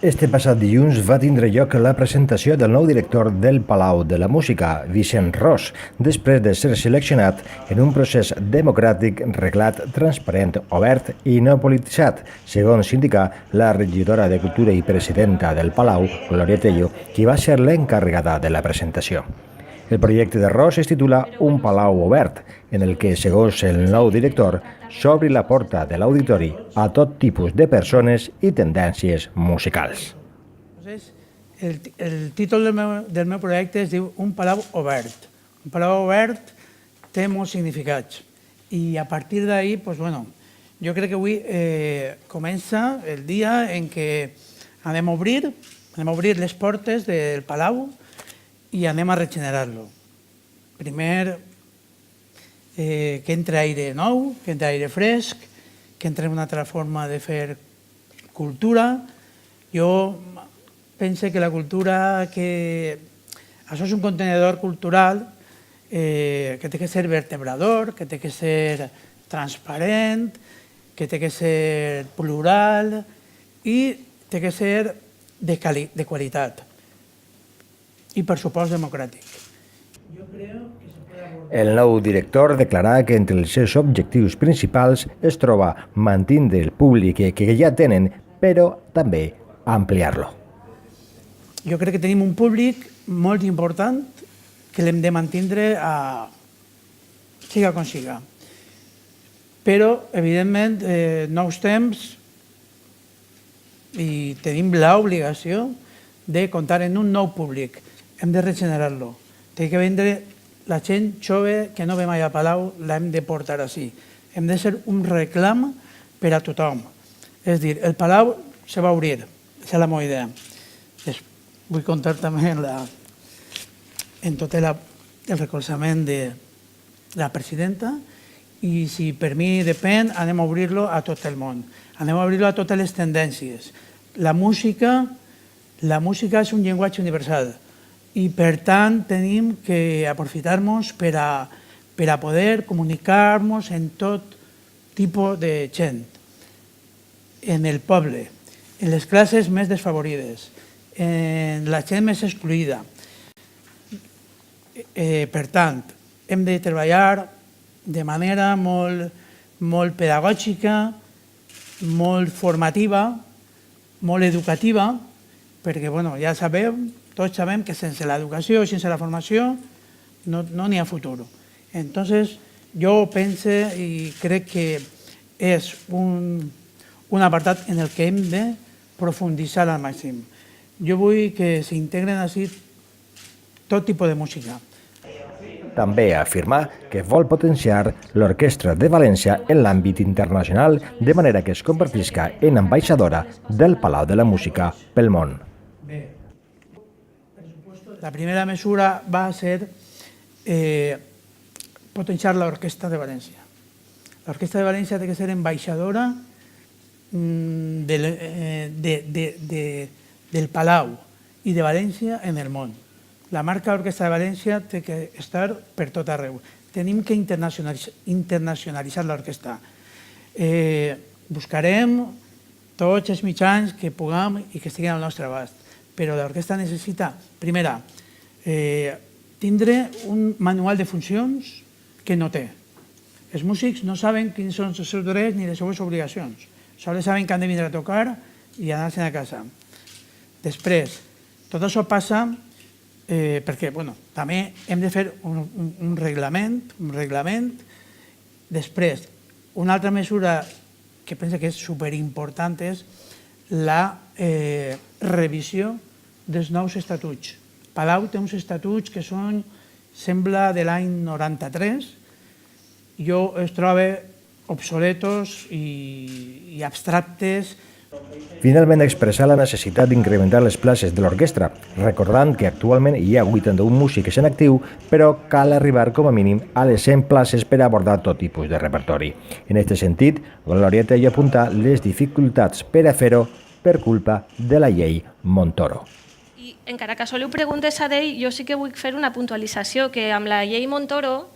Este passat dilluns va tindre lloc la presentació del nou director del Palau de la Música, Vicent Ros, després de ser seleccionat en un procés democràtic, reglat, transparent, obert i no polititzat, segons indica la regidora de Cultura i presidenta del Palau, Glòria Tello, qui va ser l'encarregada de la presentació. El projecte de Ros es titula Un Palau Obert, en el que, segons el nou director, s'obri la porta de l'auditori a tot tipus de persones i tendències musicals. El títol del meu projecte es diu Un Palau Obert. Un Palau Obert té molts significats i a partir d'ahir, jo crec que avui comença el dia en què anem a obrir les portes del Palau i anem a regenerar-lo. Primer, que entre aire nou, que entre aire fresc, que entre una altra forma de fer cultura. Jo penso que la cultura, això és un contenidor cultural que té que ser vertebrador, que té que ser transparent, que té que ser plural i té que ser de qualitat. I, per supost, democràtic. El nou director declarà que entre els seus objectius principals es troba mantindre el públic que ja tenen, però també ampliar-lo. Jo crec que tenim un públic molt important que l'hem de mantindre siga com siga. Però, evidentment, nous temps i tenim l'obligació de comptar en un nou públic. Hem de regenerar-lo. Té que vindre la gent jove que no ve mai a Palau, l'hem de portar així. Hem de ser un reclam per a tothom. És a dir, el Palau se va obrir, aquesta és la meva idea. Vull comptar també en tot el recolzament de la presidenta i si per mi depèn, anem a obrir-lo a tot el món. Anem a obrir-lo a totes les tendències. La música és un llenguatge universal. I, per tant, tenim que aprofitar-nos per a poder comunicar-nos en tot tipus de gent, en el poble, en les classes més desfavorides, en la gent més excluïda. Per tant, hem de treballar de manera molt pedagògica, molt formativa, molt educativa, perquè ja sabem, tots sabem que sense l'educació i sense la formació no n'hi ha futur. Entonces, jo penso i crec que és un apartat en el que hem de profunditzar al màxim. Jo vull que s'integren així tot tipus de música. També afirmà que vol potenciar l'Orquestra de València en l'àmbit internacional de manera que es convertisca en ambaixadora del Palau de la Música pel món. La primera mesura va ser potenciar l'Orquestra de València. L'Orquestra de València té que ser ambaixadora del Palau i de València en el món. La marca Orquestra de València té que estar per tot arreu. Tenim que internacionalitzar l'orquestra. Buscarem tots els mitjans que puguem i que estiguin al nostre abast. Però l'orquestra necessita, primera, tindre un manual de funcions que no té. Els músics no saben quins són els seus drets ni les seves obligacions. Sols saben que han de vindre a tocar i anar-se'n a casa. Després, tot això passa perquè també hem de fer un reglament. Després, una altra mesura que penso que és superimportant és la revisió dels nous estatuts. Palau té uns estatuts que són, sembla, de l'any 93. Es troba obsoletos i abstractes. Finalment expressà la necessitat d'incrementar les places de l'orquestra, recordant que actualment hi ha 81 músics en actiu, però cal arribar com a mínim a les 100 places per abordar tot tipus de repertori. En aquest sentit, Glòria Tello apunta les dificultats per a fer-ho per culpa de la llei Montoro. I encara que soleu preguntes a d'ell, jo sí que vull fer una puntualització, que amb la llei Montoro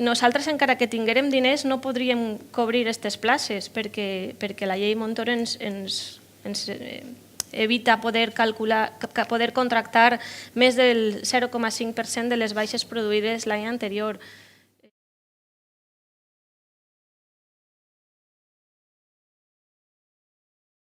nosaltres, encara que tinguérem diners, no podríem cobrir aquestes places, perquè la llei Montoro ens evita poder contractar més del 0,5% de les baixes produïdes l'any anterior.